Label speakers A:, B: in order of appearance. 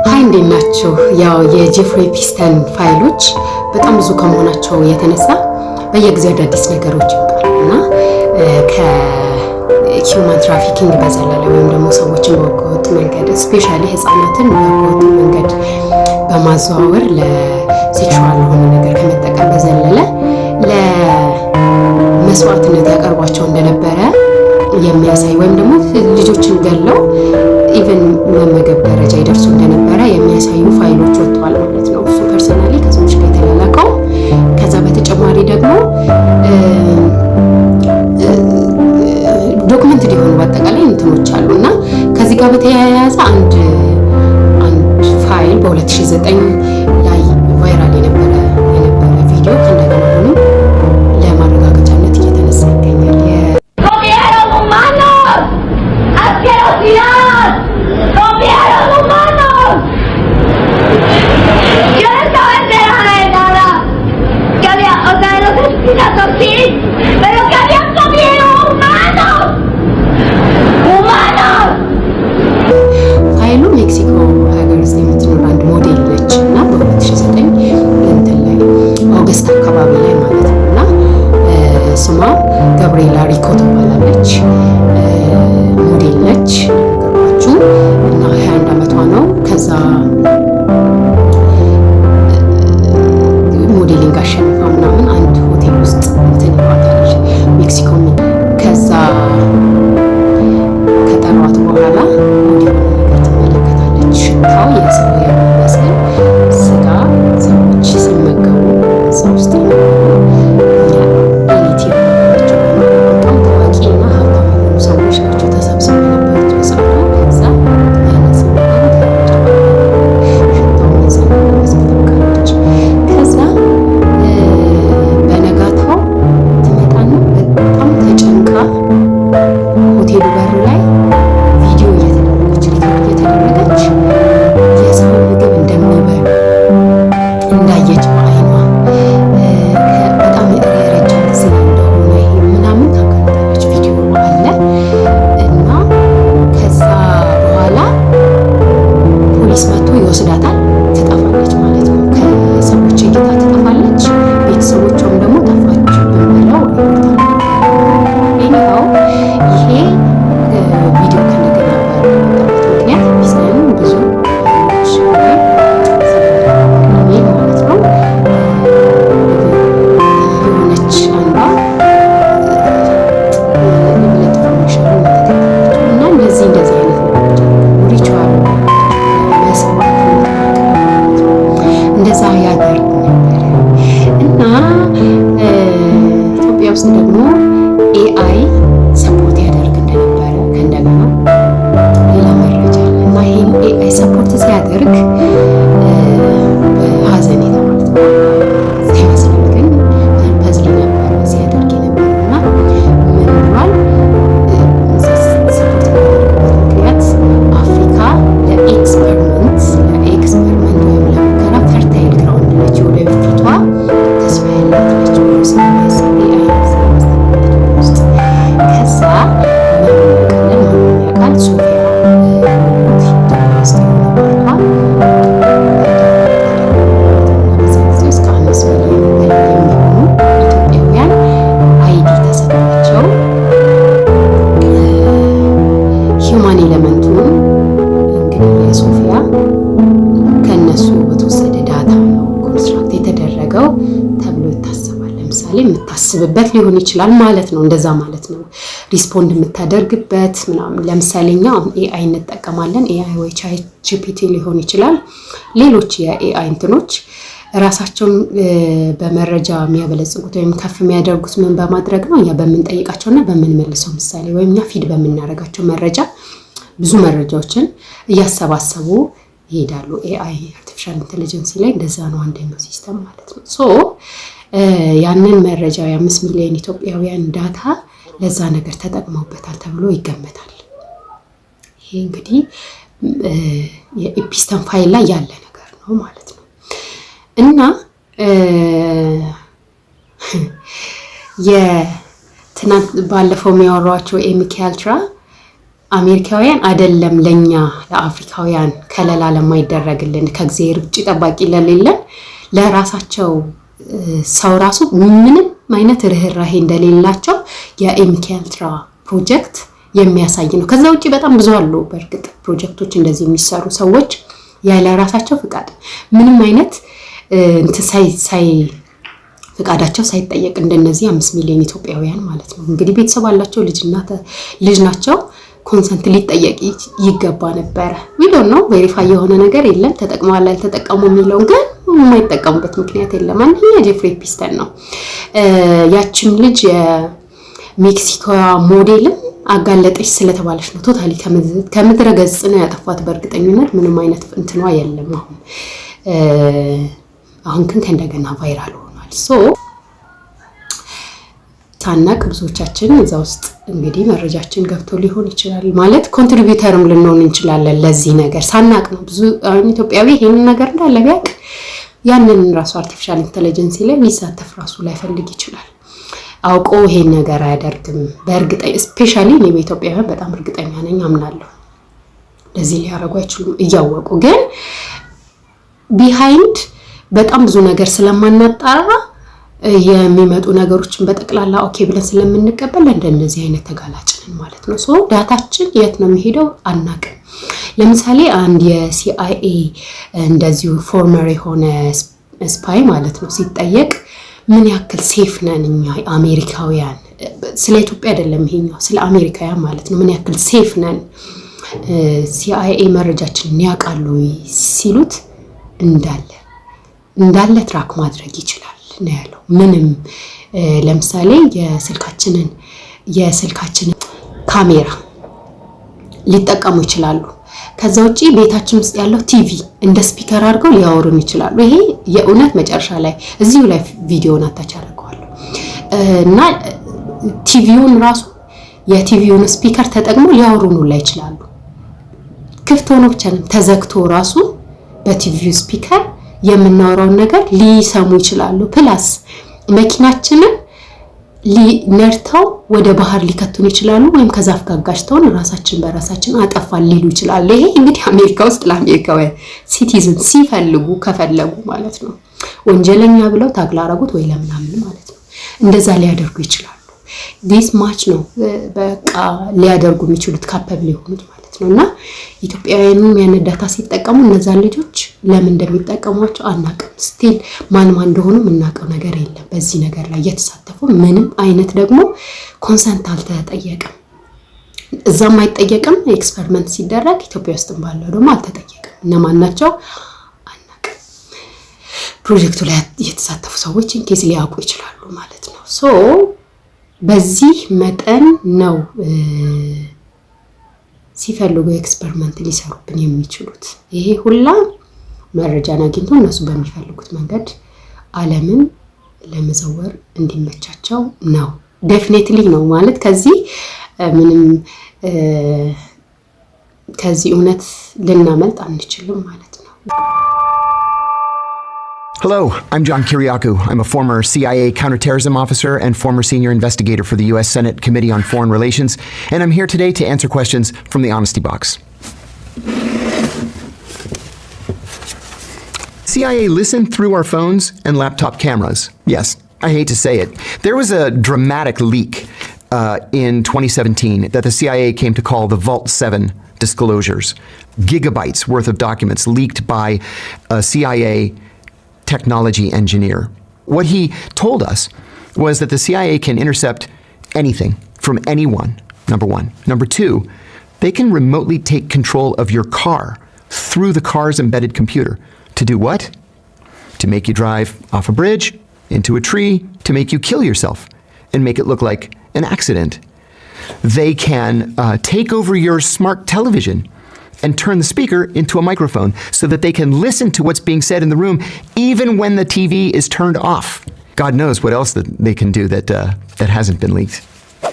A: ሃይ እንዴት ናችሁ? ያው የጄፍሪ ፒስተን ፋይሎች በጣም ብዙ ከመሆናቸው የተነሳ በየጊዜው አዳዲስ ነገሮች ይወጣሉና ከሂውማን ትራፊኪንግ በዘለለ ወይም ደግሞ ሰዎችን በህገወጥ መንገድ ስፔሻሊ ህፃናትን በህገወጥ መንገድ በማዘዋወር ለሴክሹዋል የሆነ ነገር ከመጠቀም በዘለለ ለመስዋዕትነት ያቀርቧቸው እንደነበረ የሚያሳይ ወይም ደግሞ ልጆችን ገለው ኢቨን መመገብ ደረጃ ይደርሱ እንደነበረ የሚያሳዩ ፋይሎች ወጥተዋል ማለት ነው። እሱ ፐርሰናሊ ከሰዎች ጋር የተላላከው። ከዛ በተጨማሪ ደግሞ ዶክመንት ሊሆኑ በአጠቃላይ እንትኖች አሉና ከዚህ ጋር በተያያዘ አንድ ፋይል በ2009 ላይ ቫይራል የነበረ ቪዲዮ ከእንደገና ሆኖ ለማረጋገጫነት እየተነሳ ይገኛል። ፋይሉ ሜክሲኮ ሀገር ውስጥ የምትኖር አንድ ሞዴል ነች እና በ2009 እንትን ላይ ኦገስት አካባቢ ላይ ማለት ነው እና ስሟ ገብርኤላ ሪኮ ትባላለች። ሞዴል ነች ነገርኳችሁ እና 21 ዓመቷ ነው። ከዛ ሞዴሊንግ አሸንፋ ምናምን አንድ ሆቴል ውስጥ እንትን ይባላል ሜክሲኮ። ከዛ ከጠሯት በኋላ ወዲህ ነገር ትመለከታለች። ሽታው የሰው የሚመስል ስጋ ሰዎች ሲመገቡ እዛ ውስጥ የነበሩ ኤሊት ናቸው። በጣም ታዋቂና ሀብታም የሆኑ ሰዎች ናቸው ተሰብስበው የነበሩት በሰዓቱ። ከዛ ያነስ ሽታው መዛ መስለች። ከዛ በነጋታው ትመጣና በጣም ተጨንቃ ሆቴሉ በር ላይ ቪዲዮ እየተደረገች ሪከርድ እየተደረገች የሰው ምግብ እንደሚበሉ እንዳየች በዓይኗ በጣም የረጅም ጊዜ እንደሆነ ይሄ ምናምን ታጋልጣለች። ቪዲዮ አለ እና ከዛ በኋላ ፖሊስ መጥቶ ይወስዳታል። ትጠፋለች ማለት ነው። ከሰዎች እይታ ትጠፋለች። ቤተሰቦቿም ደግሞ ጠፋችብን ብለው ሪፖርት ይሄው ይሄ ቪዲዮ ከነገና ባለበት ምክንያት ፒስተን ብዙ ፋይሎች ማለት ነው የሆነች አንዷ ፕላትፎርሜሽን እና እንደዚህ አይነት ነገሮች ሪቹዋል መስዋዕት እንደዛ ያደርጉ ነበር እና ኢትዮጵያ ውስጥ ደግሞ ኤአይ ሰፖርት ያደርግ እንደነበረ ከእንደገና ሌላ መረጃ አለ እና ይህን ኤአይ ሰፖርት ሲያደርግ በሀዘኔታ ማለት ነው ይመስላል፣ ግን ፐርፐዝ ነበረ ሲያደርግ የነበረ እና ምን ብሏል? ሰፖርት የሚያደርግበት ምክንያት አፍሪካ ለኤክስፐሪመንት ወይም ለሙከራ ፈርታይል ግራውንድ ነች፣ ወደፊቷ ተስፋ ያላት ነች ብሎ ስለሚያስብ ኤአይ ውስጥ ከዛ ምንም ያውቃል ሶፊያ ኢትዮጵያ ውስጥ የሆነ በዛ ጊዜ እስከ 5 ሚሊዮን በላይ የሚሆኑ ኢትዮጵያውያን አይዲ ተሰጣቸው። ሂውማን ኤለመንቱን እንግዲህ የሶፊያ ከነሱ በተወሰደ ዳታ ነው ኮንስትራክት የተደረገው ተብሎ ይታሰባል። ለምሳሌ የምታስብበት ሊሆን ይችላል ማለት ነው። እንደዛ ማለት ነው። ሪስፖንድ የምታደርግበት ምናምን። ለምሳሌ እኛ ኤአይ እንጠቀማለን። ኤአይ ወይ ቻት ጂፒቲ ሊሆን ይችላል። ሌሎች የኤአይ እንትኖች ራሳቸውን በመረጃ የሚያበለጽጉት ወይም ከፍ የሚያደርጉት ምን በማድረግ ነው? እኛ በምንጠይቃቸውና በምንመልሰው ምሳሌ ወይም እኛ ፊድ በምናደርጋቸው መረጃ ብዙ መረጃዎችን እያሰባሰቡ ይሄዳሉ። ኤአይ አርቲፊሻል ኢንቴሊጀንስ ላይ እንደዛ ነው አንደኛው ሲስተም ማለት ነው። ሶ ያንን መረጃ የ5 ሚሊዮን ኢትዮጵያውያን ዳታ ለዛ ነገር ተጠቅመውበታል ተብሎ ይገመታል። ይሄ እንግዲህ የፒስተን ፋይል ላይ ያለ ነገር ነው ማለት ነው እና የትናንት ባለፈው የሚያወሯቸው ኤሚኪ አልትራ አሜሪካውያን አይደለም ለኛ ለአፍሪካውያን ከለላ ለማይደረግልን ከእግዚአብሔር ውጭ ጠባቂ ለሌለን ለራሳቸው ሰው ራሱ ምንም አይነት ርህራሄ እንደሌላቸው የኤምኬልትራ ፕሮጀክት የሚያሳይ ነው። ከዛ ውጪ በጣም ብዙ አሉ በእርግጥ ፕሮጀክቶች እንደዚህ የሚሰሩ ሰዎች ያለ ራሳቸው ፍቃድ ምንም አይነት ፍቃዳቸው ሳይጠየቅ እንደነዚህ 5 ሚሊዮን ኢትዮጵያውያን ማለት ነው እንግዲህ ቤተሰብ አላቸው ልጅ ናቸው ኮንሰንት ሊጠየቅ ይገባ ነበር። we don't know ቬሪፋይ የሆነ ነገር የለም ተጠቅመዋል አልተጠቀሙ የሚለው ግን የማይጠቀሙበት ምክንያት የለም። አንደኛ ጄፍሪ ፒስተን ነው ያቺም ልጅ የሜክሲኮ ሞዴልም አጋለጠች ስለተባለች ነው ቶታሊ ከምድረ ገጽ ነው ያጠፋት። በእርግጠኝነት ምንም አይነት እንትኗ የለም አሁን ግን ከእንደገና ቫይራል ሆኗል። ሶ ታናቅ ብዙዎቻችን እዛ ውስጥ እንግዲህ መረጃችን ገብቶ ሊሆን ይችላል ማለት ኮንትሪቢዩተርም ልንሆን እንችላለን ለዚህ ነገር ሳናቅ ነው። ብዙ ኢትዮጵያዊ ይሄን ነገር እንዳለ ቢያቅ ያንን ራሱ አርቲፊሻል ኢንተለጀንስ ላይ ሊሳተፍ ራሱ ላይፈልግ ይችላል። አውቆ ይሄን ነገር አያደርግም። በእርግጠኝ ስፔሻሊ እኔ በኢትዮጵያውያን በጣም እርግጠኛ ነኝ አምናለሁ ለዚህ ሊያረጉ አይችሉም እያወቁ ግን ቢሃይንድ በጣም ብዙ ነገር ስለማናጣራ የሚመጡ ነገሮችን በጠቅላላ ኦኬ ብለን ስለምንቀበል እንደነዚህ አይነት ተጋላጭነን ማለት ነው። ሶ ዳታችን የት ነው የሚሄደው አናቅም። ለምሳሌ አንድ የሲአይኤ እንደዚሁ ፎርመር የሆነ ስፓይ ማለት ነው ሲጠየቅ ምን ያክል ሴፍ ነን እኛ አሜሪካውያን ስለ ኢትዮጵያ አይደለም ይሄኛው ስለ አሜሪካውያን ማለት ነው ምን ያክል ሴፍ ነን ሲአይኤ መረጃችንን ያውቃሉ ሲሉት እንዳለ ትራክ ማድረግ ይችላል ነው ያለው። ምንም ለምሳሌ የስልካችንን ካሜራ ሊጠቀሙ ይችላሉ። ከዛ ውጪ ቤታችን ውስጥ ያለው ቲቪ እንደ ስፒከር አድርገው ሊያወሩን ይችላሉ። ይሄ የእውነት መጨረሻ ላይ እዚሁ ላይ ቪዲዮውን አታች አደርገዋለሁ እና ቲቪውን ራሱ የቲቪውን ስፒከር ተጠቅሞ ሊያወሩን ላይ ይችላሉ። ክፍት ሆኖ ብቻ ተዘግቶ ራሱ በቲቪው ስፒከር የምናወራውን ነገር ሊሰሙ ይችላሉ። ፕላስ መኪናችንን ነርተው ወደ ባህር ሊከቱን ይችላሉ ወይም ከዛፍ ጋር ጋጭተውን ራሳችን በራሳችን አጠፋን ሊሉ ይችላሉ። ይሄ እንግዲህ አሜሪካ ውስጥ ለአሜሪካውያን ሲቲዝን ሲፈልጉ ከፈለጉ ማለት ነው ወንጀለኛ ብለው ታግላራጉት ወይ ለምናምን ማለት ነው እንደዛ ሊያደርጉ ይችላሉ። ዲስ ማች ነው በቃ ሊያደርጉ የሚችሉት ካፓብል የሆኑት ማለት ነውና ኢትዮጵያውያንም ያን ዳታ ሲጠቀሙ እነዛ ልጆች ለምን እንደሚጠቀሟቸው አናውቅም። ስቲል ማን እንደሆኑ የምናውቀው ነገር የለም። በዚህ ነገር ላይ የተሳተፉ ምንም አይነት ደግሞ ኮንሰንት አልተጠየቀም። እዛም አይጠየቅም። ኤክስፐሪመንት ሲደረግ ኢትዮጵያ ውስጥም ባለው ደግሞ አልተጠየቅም። እነማን ናቸው አናውቅም። ፕሮጀክቱ ላይ የተሳተፉ ሰዎች እንኬዝ ሊያውቁ ይችላሉ ማለት ነው። ሶ በዚህ መጠን ነው ሲፈልጉ ኤክስፐሪመንት ሊሰሩብን የሚችሉት። ይሄ ሁላ መረጃን አግኝቶ እነሱ በሚፈልጉት መንገድ ዓለምን ለመዘወር እንዲመቻቸው ነው። ዴፊኒትሊ ነው ማለት ከዚህ ምንም ከዚህ እውነት ልናመልጥ አንችልም ማለት ነው።
B: Hello, I'm John Kiriakou. I'm a former CIA counterterrorism officer and former senior investigator for the U.S. Senate Committee on Foreign Relations, and I'm here today to answer questions from the Honesty Box. CIA listened through our phones and laptop cameras. Yes, I hate to say it. There was a dramatic leak in 2017 that the CIA came to call the Vault 7 disclosures. Gigabytes worth of documents leaked by a CIA technology engineer. What he told us was that the CIA can intercept anything from anyone, number one. Number two, they can remotely take control of your car through the car's embedded computer. To do what? To make you drive off a bridge, into a tree, to make you kill yourself and make it look like an accident. They can take over your smart television and turn the speaker into a microphone so that they can listen to what's being said in the room even when the TV is turned off. God knows what else that they can do that hasn't been leaked.